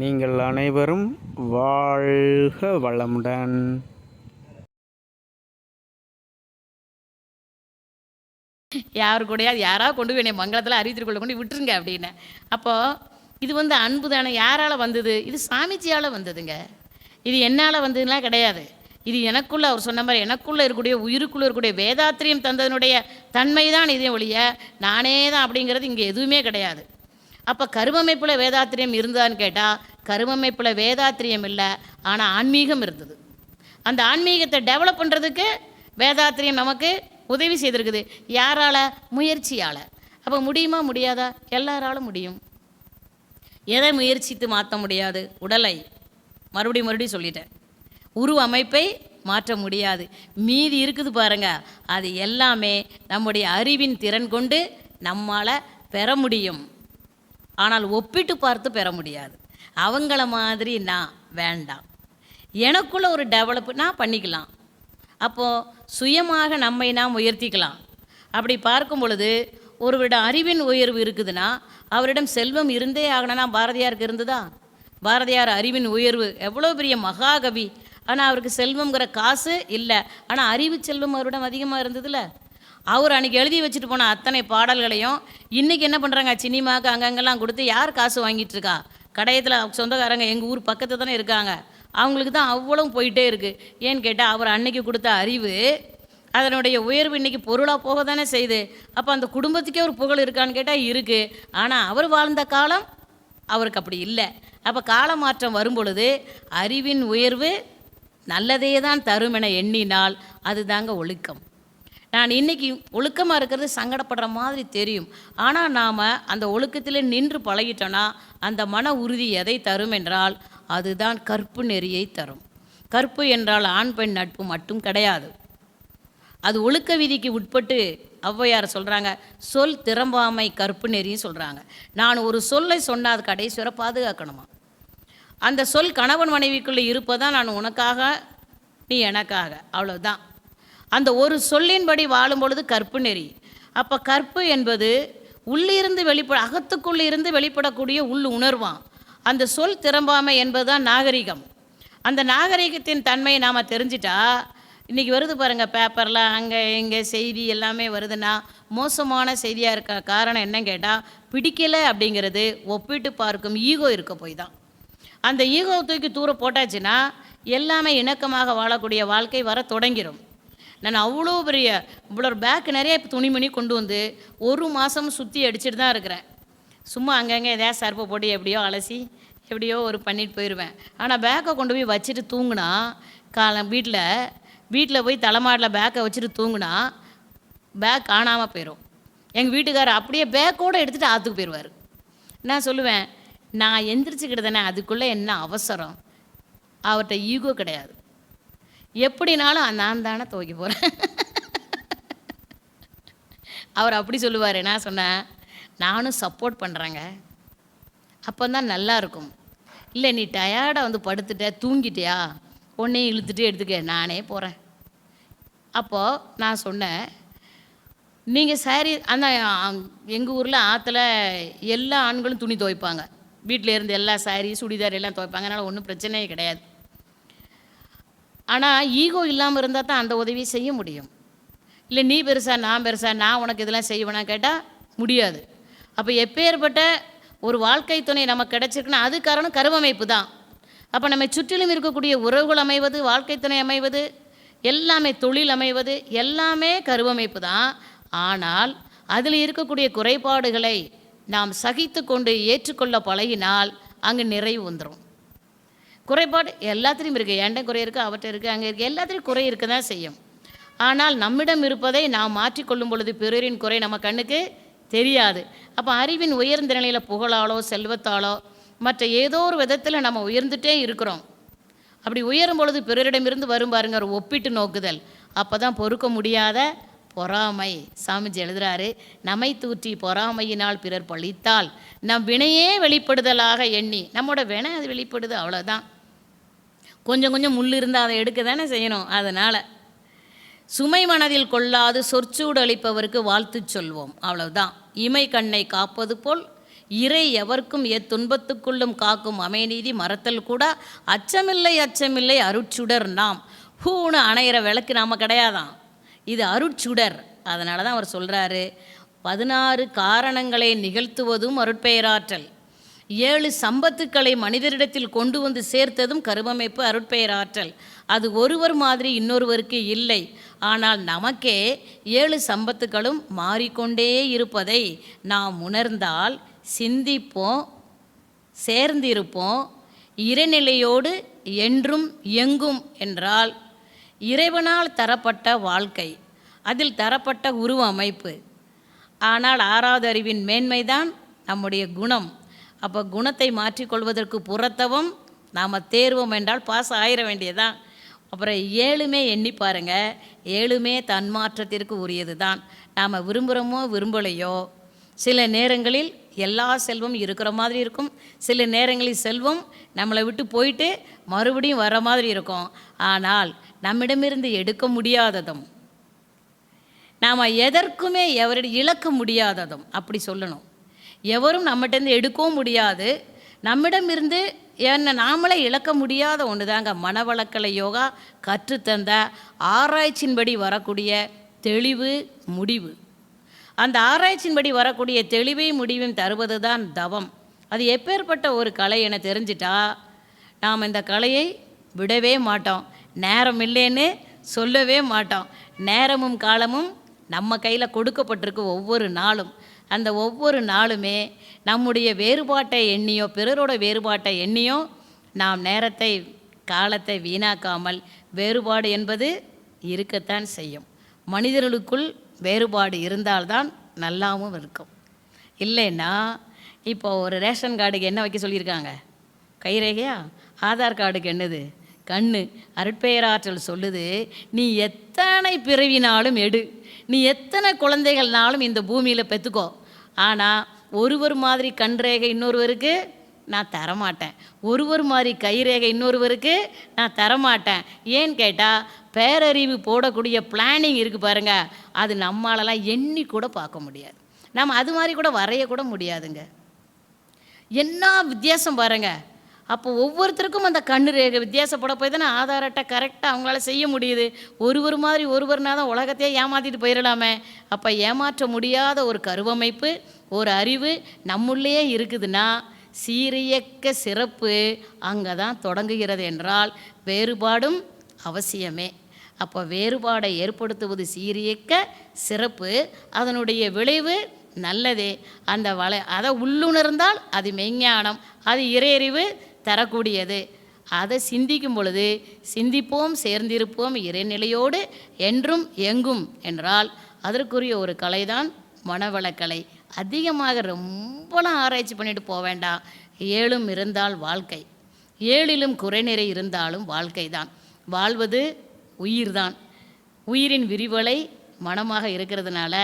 நீங்கள் அனைவரும் வாழ்க வளமுடன். யாரு கூடயாவது யாராவது கொண்டு போய் என்னை மங்களத்தில் அறிவித்திற்குள்ள கொண்டு விட்டுருங்க அப்படின்னு. அப்போது இது அன்பு தானே. யாரால் வந்தது? இது சாமிஜியால் வந்ததுங்க. இது என்னால் வந்ததுலாம் கிடையாது. இது எனக்குள்ளே அவர் சொன்ன மாதிரி எனக்குள்ளே இருக்கக்கூடிய உயிருக்குள்ளே இருக்கக்கூடிய வேதாத்திரியம் தந்ததனுடைய தன்மை தான் இதே ஒழிய நானே தான் அப்படிங்கிறது இங்கே எதுவுமே கிடையாது. அப்போ கருவமைப்பில் வேதாத்திரியம் இருந்தான்னு கேட்டால் கருவமைப்பில் வேதாத்திரியம் இல்லை, ஆனால் ஆன்மீகம் இருந்தது. அந்த ஆன்மீகத்தை டெவலப் பண்ணுறதுக்கு வேதாத்திரியம் நமக்கு உதவி செய்திருக்குது. யாரால்? முயற்சியால். அப்போ முடியுமா? முடியாதா? எல்லாராலும் முடியும். எதை முயற்சித்து மாற்ற முடியாது? உடலை. மறுபடியும் சொல்லிட்டேன், உருவ அமைப்பை மாற்ற முடியாது. மீதி இருக்குது பாருங்க, அது எல்லாமே நம்முடைய அறிவின் திறன் கொண்டு நம்மால் பெற முடியும். ஆனால் ஒப்பிட்டு பார்த்து பெற முடியாது. அவங்கள மாதிரி நான் வேண்டாம். எனக்குள்ள ஒரு டெவலப் நான் பண்ணிக்கலாம். அப்போது சுயமாக நம்மை நாம் உயர்த்திக்கலாம். அப்படி பார்க்கும் பொழுது ஒருவரிடம் அறிவின் உயர்வு இருக்குதுன்னா அவரிடம் செல்வம் இருந்தே ஆகணும்னா பாரதியாருக்கு இருந்ததா? பாரதியார் அறிவின் உயர்வு எவ்வளோ பெரிய மகாகவி, ஆனால் அவருக்கு செல்வங்கிற காசு இல்லை, ஆனால் அறிவு செல்வம் அவரிடம் அதிகமாக இருந்ததில்ல. அவர் அன்றைக்கி எழுதி வச்சுட்டு போன அத்தனை பாடல்களையும் இன்றைக்கி என்ன பண்ணுறாங்க, சினிமாவுக்கு அங்கங்கெல்லாம் கொடுத்து யார் காசு வாங்கிட்டு இருக்கா? கடையத்தில் சொந்தக்காரங்க எங்கள் ஊர் பக்கத்தில் தானே இருக்காங்க, அவங்களுக்கு தான் அவ்வளவும் போயிட்டே இருக்குது. ஏன்னு கேட்டால் அவர் அன்னைக்கு கொடுத்த அறிவு அதனுடைய உயர்வு இன்றைக்கி பொருளாக போக தானே செய்யுது. அப்போ அந்த குடும்பத்துக்கே ஒரு புகழ் இருக்கான்னு கேட்டால் இருக்குது. ஆனால் அவர் வாழ்ந்த காலம் அவருக்கு அப்படி இல்லை. அப்போ காலமாற்றம் வரும் பொழுது அறிவின் உயர்வு நல்லதே தான் தரும் என எண்ணினால் அது தாங்க ஒழுக்கம். நான் இன்றைக்கி ஒழுக்கமாக இருக்கிறது சங்கடப்படுற மாதிரி தெரியும், ஆனால் நாம் அந்த ஒழுக்கத்தில் நின்று பழகிட்டோன்னா அந்த மன உறுதி எதை தரும் என்றால் அதுதான் கற்பு நெறியை தரும். கற்பு என்றால் ஆண் பெண் நட்பு மட்டும் கிடையாது, அது ஒழுக்க விதிக்கு உட்பட்டு ஔவையார் சொல்கிறாங்க, சொல் திறம்பாமை கற்பு நெறியும் சொல்கிறாங்க. நான் ஒரு சொல்லை சொன்னால் அது கடைசி வரை பாதுகாக்கணுமா. அந்த சொல் கணவன் மனைவிக்குள்ளே இருப்பதான் நான் உனக்காக நீ எனக்காக, அவ்வளோதான். அந்த ஒரு சொல்லின்படி வாழும் பொழுது கற்பு நெறி. அப்போ கற்பு என்பது உள்ளிருந்து அகத்துக்குள்ளே இருந்து வெளிப்படக்கூடிய உள் உணர்வான். அந்த சொல் திறம்பாமை என்பது தான் நாகரிகம். அந்த நாகரிகத்தின் தன்மையை நாம் தெரிஞ்சிட்டா, இன்றைக்கி வருது பாருங்கள் பேப்பரில் அங்கே இங்கே செய்தி எல்லாமே வருதுன்னா மோசமான செய்தியாக இருக்க காரணம் என்னன்னு கேட்டால் பிடிக்கலை அப்படிங்கிறது ஒப்பிட்டு பார்க்கும் ஈகோ இருக்க போய் தான். அந்த ஈகோ தூக்கி தூர போட்டாச்சுன்னா எல்லாமே இணக்கமாக வாழக்கூடிய வாழ்க்கை வர தொடங்கிடும். நான் அவ்வளோ பெரிய இவ்வளோ பேக்கு நிறைய துணிமணி கொண்டு வந்து ஒரு மாதம் சுற்றி அடிச்சுட்டு தான் இருக்கிறேன். சும்மா அங்கங்கே எதாவது சர்ப்பை போட்டு எப்படியோ அலசி எப்படியோ ஒரு பண்ணிட்டு போயிடுவேன். ஆனால் பேக்கை கொண்டு போய் வச்சுட்டு தூங்குனா வீட்டில் போய் தலைமாட்டில் பேக்கை வச்சுட்டு தூங்குனா பேக் காணாமல் போயிடும். எங்கள் வீட்டுக்காரர் அப்படியே பேக்கோடு எடுத்துகிட்டு ஆற்றுக்கு போயிடுவார். நான் சொல்லுவேன், நான் எந்திரிச்சுக்கிட்டு தானே, அதுக்குள்ளே என்ன அவசரம்? அவர்கிட்ட ஈகோ கிடையாது. எப்படினாலும் நான் தானே துவைக்க போகிறேன். அவர் அப்படி சொல்லுவார். நான் சொன்னேன், நானும் சப்போர்ட் பண்ணுறேங்க, அப்போ தான் நல்லாயிருக்கும். இல்லை நீ டயர்டாக படுத்துட்ட தூங்கிட்டியா, உன்னையும் இழுத்துட்டு எடுத்துக்க, நானே போகிறேன். அப்போது நான் சொன்னேன், நீங்கள் சாரி அந்த எங்கள் ஊரில் ஆற்றுல எல்லா ஆண்களும் துணி துவைப்பாங்க, வீட்டில் இருந்து எல்லா சாரி சுடிதார் எல்லாம் துவைப்பாங்க, அதனால் ஒன்றும் பிரச்சனையே கிடையாது. ஆனால் ஈகோ இல்லாமல் இருந்தால் தான் அந்த உதவியை செய்ய முடியும். இல்லை நீ பெருசா நான் பெருசா, நான் உனக்கு இதெல்லாம் செய்வேனா கேட்டால் முடியாது. அப்போ எப்பேற்பட்ட ஒரு வாழ்க்கை துணை நமக்கு கிடச்சிருக்குன்னா அது காரணம் கருவமைப்பு தான். அப்போ நம்ம சுற்றிலும் இருக்கக்கூடிய உறவுகள் அமைவது, வாழ்க்கை துணை அமைவது, எல்லாமே தொழில் அமைவது எல்லாமே கருவமைப்பு தான். ஆனால் அதில் இருக்கக்கூடிய குறைபாடுகளை நாம் சகித்து கொண்டு ஏற்றுக்கொள்ள பழகினால் அங்கே நிறைவு வந்துடும். குறைபாடு எல்லாத்துலேயும் இருக்குது, என்கிட்ட குறை இருக்குது, அவற்றை இருக்குது, அங்கே இருக்குது, எல்லாத்துலேயும் குறை இருக்க தான் செய்யும். ஆனால் நம்மிடம் இருப்பதை நாம் மாற்றிக்கொள்ளும் பொழுது பிறரின் குறை நம்ம கண்ணுக்கு தெரியாது. அப்போ அறிவின் உயர்ந்த நிலையில் புகழாலோ செல்வத்தாலோ மற்ற ஏதோ ஒரு விதத்தில் நம்ம உயர்ந்துட்டே இருக்கிறோம். அப்படி உயரும் பொழுது பிறரிடமிருந்து வரும் பாருங்க ஒரு ஒப்பிட்டு நோக்குதல், அப்போ தான் பொறுக்க முடியாத பொறாமை. சாமிஜி எழுதுகிறாரு, நம்மை தூற்றி பொறாமையினால் பிறர் பழித்தால் நம் வினையே வெளிப்படுதலாக எண்ணி, நம்மளோட வினை அது வெளிப்படுது, அவ்வளோதான். கொஞ்சம் கொஞ்சம் முள் இருந்தால் அதை எடுக்க தானே செய்யணும். அதனால் சுமை மனதில் கொள்ளாது சொற்சூடு அளிப்பவருக்கு வாழ்த்து சொல்வோம், அவ்வளவுதான். இமை கண்ணை காப்பது போல் இறை எவர்க்கும் துன்பத்துக்குள்ளும் காக்கும் அமைநீதி மறத்தல் கூட அச்சமில்லை அச்சமில்லை அருட்சுடர் நாம். பூன்னு அணையிற விளக்கு நாம் கிடையாதான், இது அருட்சுடர். அதனால தான் அவர் சொல்கிறாரு, 16 காரணங்களை நிகழ்த்துவதும் அருட்பெயராற்றல், 7 சம்பத்துக்களை மனிதரிடத்தில் கொண்டு வந்து சேர்த்ததும் கருவமைப்பு அருட்பெயராற்றல். அது ஒருவர் மாதிரி இன்னொருவருக்கு இல்லை. ஆனால் நமக்கே 7 சம்பத்துக்களும் மாறிக்கொண்டே இருப்பதை நாம் உணர்ந்தால் சிந்திப்போம், சேர்ந்திருப்போம். இறைநிலையோடு என்றும் எங்கும் என்றால் இறைவனால் தரப்பட்ட வாழ்க்கை, அதில் தரப்பட்ட உருவ அமைப்பு. ஆனால் 6வது அறிவின் மேன்மைதான் நம்முடைய குணம். அப்போ குணத்தை மாற்றிக்கொள்வதற்கு புறத்தவும் நாம் தேர்வோம் என்றால் பாஸ் ஆயிட வேண்டியதான். அப்புறம் 7மே எண்ணி பாருங்கள், 7மே தன்மாற்றத்திற்கு உரியது தான். நாம் விரும்புகிறோமோ விரும்பலையோ, சில நேரங்களில் எல்லா செல்வம் இருக்கிற மாதிரி இருக்கும், சில நேரங்களில் செல்வம் நம்மளை விட்டு போயிட்டு மறுபடியும் வர மாதிரி இருக்கும். ஆனால் நம்மிடமிருந்து எடுக்க முடியாததும், நாம் எதற்குமே எவரிடம் இழக்க முடியாததும், அப்படி சொல்லணும். எவரும் நம்மகிட்டேருந்து எடுக்கவும் முடியாது, நம்மிடமிருந்து என்ன நாமளே இழக்க முடியாத ஒன்று தாங்க மனவளக்கலை யோகா கற்றுத்தந்த ஆராய்ச்சியின்படி வரக்கூடிய தெளிவு முடிவு. அந்த ஆராய்ச்சியின்படி வரக்கூடிய தெளிவை முடிவும் தருவது தான் தவம். அது எப்பேற்பட்ட ஒரு கலை என தெரிஞ்சிட்டா நாம் இந்த கலையை விடவே மாட்டோம், நேரம் இல்லைன்னு சொல்லவே மாட்டோம். நேரமும் காலமும் நம்ம கையில் கொடுக்கப்பட்டிருக்கு ஒவ்வொரு நாளும். அந்த ஒவ்வொரு நாளுமே நம்முடைய வேறுபாட்டை எண்ணியோ பிறரோட வேறுபாட்டை எண்ணியோ நாம் நேரத்தை காலத்தை வீணாக்காமல், வேறுபாடு என்பது இருக்கத்தான் செய்யும். மனிதர்களுக்குள் வேறுபாடு இருந்தால்தான் நல்லாவும் இருக்கும். இல்லைன்னா இப்போ ஒரு ரேஷன் கார்டுக்கு என்ன வைக்க சொல்லியிருக்காங்க? கைரேகையா? ஆதார் கார்டுக்கு என்னது? கண்ணு. அருட்பெயராற்றல் சொல்லுது, நீ எத்தனை பிறவினாலும் எடு, நீ எத்தனை குழந்தைகள்னாலும் இந்த பூமியில் பெற்றுக்கோ, ஆனால் ஒருவர் மாதிரி கண் ரேகை இன்னொருவருக்கு நான் தரமாட்டேன், ஒருவர் மாதிரி கைரேகை இன்னொருவருக்கு நான் தரமாட்டேன். ஏன்னு கேட்டால் பேரறிவு போடக்கூடிய பிளானிங் இருக்குது பாருங்கள், அது நம்மளாலாம் எண்ணி கூட பார்க்க முடியாது, நம்ம அது மாதிரி கூட வரையக்கூட முடியாதுங்க. என்ன வித்தியாசம் பாருங்கள். அப்போ ஒவ்வொருத்தருக்கும் அந்த கண்ணு ரேகை வித்தியாசப்பட போய் தானே ஆதார் அட்டை கரெக்டாக அவங்களால செய்ய முடியுது. ஒருவர் மாதிரி ஒருவர்னா தான் உலகத்தையே ஏமாற்றிட்டு போயிடலாமே. அப்போ ஏமாற்ற முடியாத ஒரு கருவமைப்பு, ஒரு அறிவு நம்முள்ளே இருக்குதுன்னா சீரியக்க சிறப்பு அங்கே தான் தொடங்குகிறது என்றால் வேறுபாடும் அவசியமே. அப்போ வேறுபாடை ஏற்படுத்துவது சீரியக்க சிறப்பு, அதனுடைய விளைவு நல்லதே. அந்த அதை உள்ளுணர்ந்தால் அது மெய்ஞானம், அது இறையறிவு தரக்கூடியது. அதை சிந்திக்கும் பொழுது சிந்திப்போம், சேர்ந்திருப்போம் இறைநிலையோடு என்றும் எங்கும் என்றால் அதற்குரிய ஒரு கலைதான் மனவளக்கலை. அதிகமாக ரொம்பலாம் ஆராய்ச்சி பண்ணிட்டு போக வேண்டாம். 7ம் இருந்தால் வாழ்க்கை, 7லும் குறைநிறை இருந்தாலும் வாழ்க்கை தான். வாழ்வது உயிர்தான். உயிரின் விரிவலை மனமாக இருக்கிறதுனால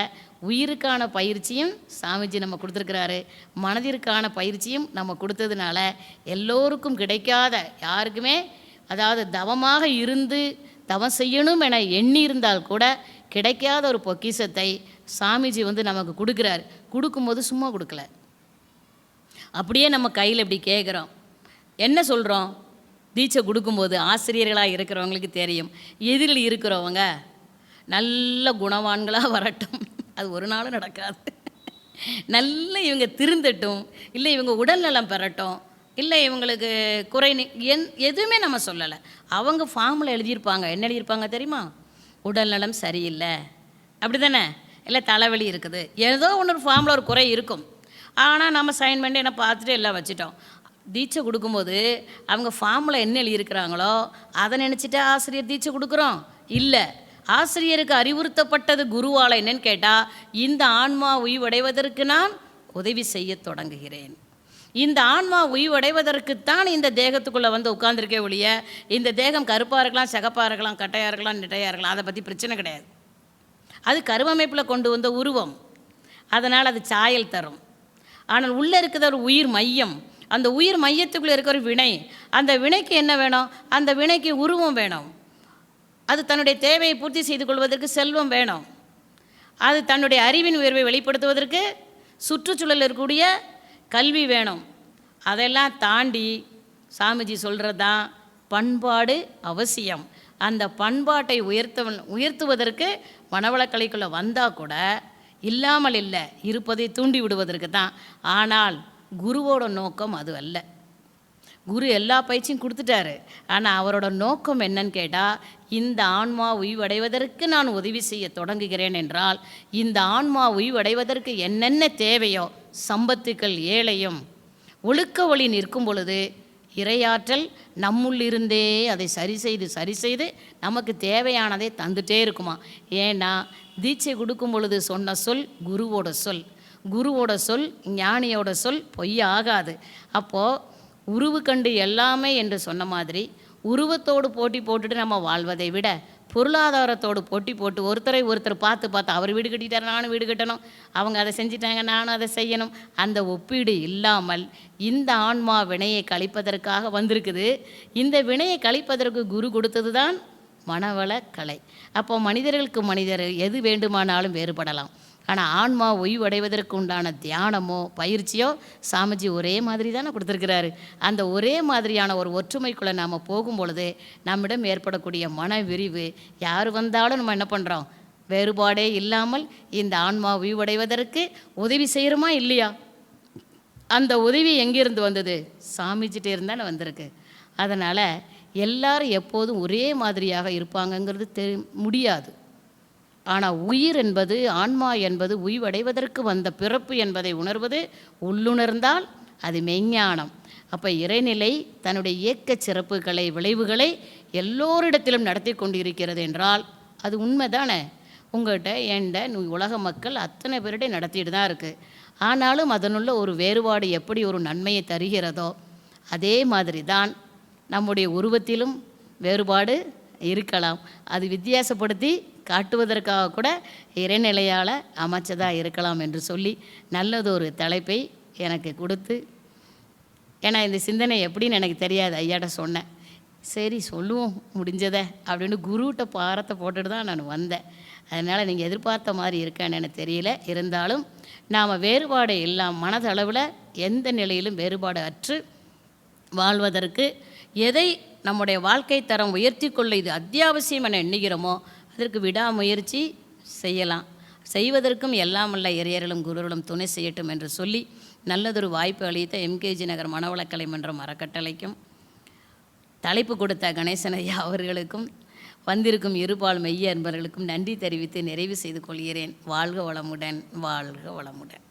உயிருக்கான பயிற்சியும் சாமிஜி நம்ம கொடுத்துருக்கிறாரு, மனதிற்கான பயிற்சியும் நம்ம கொடுத்ததுனால எல்லோருக்கும் கிடைக்காத, யாருக்குமே அதாவது தவமாக இருந்து தவம் செய்யணும் என எண்ணி இருந்தால் கூட கிடைக்காத ஒரு பொக்கிஷத்தை சாமிஜி நமக்கு கொடுக்குறாரு. கொடுக்கும்போது சும்மா கொடுக்கல, அப்படியே நம்ம கையில் இப்படி கேட்குறோம். என்ன சொல்கிறோம்? தீட்சை கொடுக்கும்போது ஆசிரியர்களாக இருக்கிறவங்களுக்கு தெரியும், எதிரில் இருக்கிறவங்க நல்ல குணவான்களாக வரட்டும், அது ஒரு நாளும் நடக்காது. நல்ல இவங்க திருந்தட்டும், இல்லை இவங்க உடல்நலம் பெறட்டும், இல்லை இவங்களுக்கு எதுவுமே நம்ம சொல்லலை. அவங்க ஃபார்மில் எழுதியிருப்பாங்க. என்ன எழுதியிருப்பாங்க தெரியுமா? உடல்நலம் சரியில்லை, அப்படி தானே? இல்லை தலைவலி இருக்குது, ஏதோ ஒன்று ஃபார்மில் ஒரு குறை இருக்கும். ஆனால் நம்ம சைன் பண்ணி என்ன பார்த்துட்டு எல்லாம் வச்சுட்டோம். தீட்சை கொடுக்கும்போது அவங்க ஃபார்மில் என்ன எழுதியிருக்கிறாங்களோ அதை நினச்சிட்டு ஆசிரியர் தீட்சை கொடுக்குறோம்? இல்லை. ஆசிரியருக்கு அறிவுறுத்தப்பட்டது குருவால் என்னன்னு கேட்டால், இந்த ஆன்மா உய்வடைவதற்கு நான் உதவி செய்ய தொடங்குகிறேன், இந்த ஆன்மா உய்வடைவதற்குத்தான் இந்த தேகத்துக்குள்ளே உட்காந்துருக்கே ஒழிய இந்த தேகம் கருப்பாக இருக்கலாம், சிகப்பாக இருக்கலாம், கட்டையாக இருக்கலாம், நெட்டையாக இருக்கலாம், அதை பற்றி பிரச்சனை கிடையாது. அது கருவமைப்பில் கொண்டு வந்த உருவம், அதனால் அது சாயல் தரும். ஆனால் உள்ளே இருக்கிற ஒரு உயிர் மையம், அந்த உயிர் மையத்துக்குள்ளே இருக்கிற ஒரு வினை, அந்த வினைக்கு என்ன வேணும்? அந்த வினைக்கு உருவம் வேணும். அது தன்னுடைய தேவையை பூர்த்தி செய்து கொள்வதற்கு செல்வம் வேணும். அது தன்னுடைய அறிவின் உயர்வை வெளிப்படுத்துவதற்கு சுற்றுச்சூழலில் இருக்கக்கூடிய கல்வி வேணும். அதெல்லாம் தாண்டி சாமிஜி சொல்கிறது தான் பண்பாடு அவசியம். அந்த பண்பாட்டை உயர்த்துவதற்கு மனவளக்கலைக்குள்ளே வந்தால் கூட இல்லாமல் இல்லை, இருப்பதை தூண்டி விடுவதற்கு தான். ஆனால் குருவோட நோக்கம் அது அல்ல. குரு எல்லா பயிற்சியும் கொடுத்துட்டாரு. ஆனால் அவரோட நோக்கம் என்னன்னு கேட்டால், இந்த ஆன்மா உய்வடைவதற்கு நான் உதவி செய்ய தொடங்குகிறேன் என்றால், இந்த ஆன்மா உய்வடைவதற்கு என்னென்ன தேவையோ சம்பத்துக்கள் ஏழையும் ஒழுக்க வழி நிற்கும் பொழுது இறையாற்றல் நம்முள்ளிருந்தே அதை சரி செய்து நமக்கு தேவையானதை தந்துட்டே இருக்குமா. ஏன்னா தீட்சை கொடுக்கும் பொழுது சொன்ன சொல் குருவோட சொல் ஞானியோட சொல் பொய்யாகாது. அப்போது உருவு கண்டு எல்லாமே என்று சொன்ன மாதிரி உருவத்தோடு போட்டி போட்டுட்டு நம்ம வாழ்வதை விட பொருளாதாரத்தோடு போட்டி போட்டு ஒருத்தர் பார்த்து அவர் வீடு கட்டிட்டார், நானும் வீடு கட்டணும், அவங்க அதை செஞ்சிட்டாங்க, நானும் அதை செய்யணும், அந்த ஒப்பீடு இல்லாமல் இந்த ஆன்மா வினையை கழிப்பதற்காக வந்திருக்குது. இந்த வினையை கழிப்பதற்கு குரு கொடுத்தது தான் மனவள கலை. அப்போ மனிதர் எது வேண்டுமானாலும் வேறுபடலாம். ஆனால் ஆன்மா ஓய்வடைவதற்கு உண்டான தியானமோ பயிற்சியோ சாமிஜி ஒரே மாதிரி தானே கொடுத்துருக்கிறாரு. அந்த ஒரே மாதிரியான ஒரு ஒற்றுமைக்குள்ளே நாம் போகும் பொழுது நம்மிடம் ஏற்படக்கூடிய மன விரிவு, யார் வந்தாலும் நம்ம என்ன பண்ணுறோம், வேறுபாடே இல்லாமல் இந்த ஆன்மா ஓய்வடைவதற்கு உதவி செய்கிறோமா இல்லையா? அந்த உதவி எங்கேருந்து வந்தது? சாமிஜிட்டே இருந்தால் வந்திருக்கு. அதனால் எல்லாரும் எப்போதும் ஒரே மாதிரியாக இருப்பாங்கங்கிறது முடியாது. ஆனால் உயிர் என்பது, ஆன்மா என்பது உய்வடைவதற்கு வந்த பிறப்பு என்பதை உணர்வது உள்ளுணர்ந்தால் அது மெய்ஞானம். அப்போ இறைநிலை தன்னுடைய இயக்க சிறப்புகளை விளைவுகளை எல்லோரிடத்திலும் நடத்தி கொண்டிருக்கிறது என்றால் அது உண்மை தானே. உங்கள்கிட்ட என்கிட்ட உலக மக்கள் அத்தனை பேருடைய நடத்திட்டு தான் இருக்குது. ஆனாலும் அதனுள்ள ஒரு வேறுபாடு எப்படி ஒரு நன்மையை தருகிறதோ அதே மாதிரி தான் நம்முடைய உருவத்திலும் வேறுபாடு இருக்கலாம். அது வித்தியாசப்படுத்தி காட்டுவதற்காக கூட இறைநிலையால் அமைச்சதாக இருக்கலாம் என்று சொல்லி நல்லதொரு தலைப்பை எனக்கு கொடுத்து, ஏன்னா இந்த சிந்தனை எப்படின்னு எனக்கு தெரியாது, ஐயாட்ட சொன்னேன். சரி சொல்லுவோம் முடிஞ்சதை அப்படின்னு குருகிட்ட பாரத்தை போட்டுட்டு தான் நான் வந்தேன். அதனால் நீங்கள் எதிர்பார்த்த மாதிரி இருக்கான்னு எனக்கு தெரியல. இருந்தாலும் நாம் வேறுபாடு இல்லாமல் மனதளவில் எந்த நிலையிலும் வேறுபாடு அற்று வாழ்வதற்கு எதை நம்முடைய வாழ்க்கை தரம் உயர்த்தி கொள்ள இது அத்தியாவசியம் என எண்ணுகிறோமோ அதற்கு விடாமுயற்சி செய்யலாம். செய்வதற்கும் எல்லாம் உள்ள இறையர்களும் குருகளும் துணை செய்யட்டும் என்று சொல்லி நல்லதொரு வாய்ப்பு அளித்த எம்கேஜி நகர் மனவளக்கலை மன்றம் அறக்கட்டளைக்கும் தலைப்பு கொடுத்த கணேசன் ஐயா அவர்களுக்கும் வந்திருக்கும் இருபால் மெய்ய அன்பர்களுக்கும் நன்றி தெரிவித்து நிறைவு செய்து கொள்கிறேன். வாழ்க வளமுடன், வாழ்க வளமுடன்.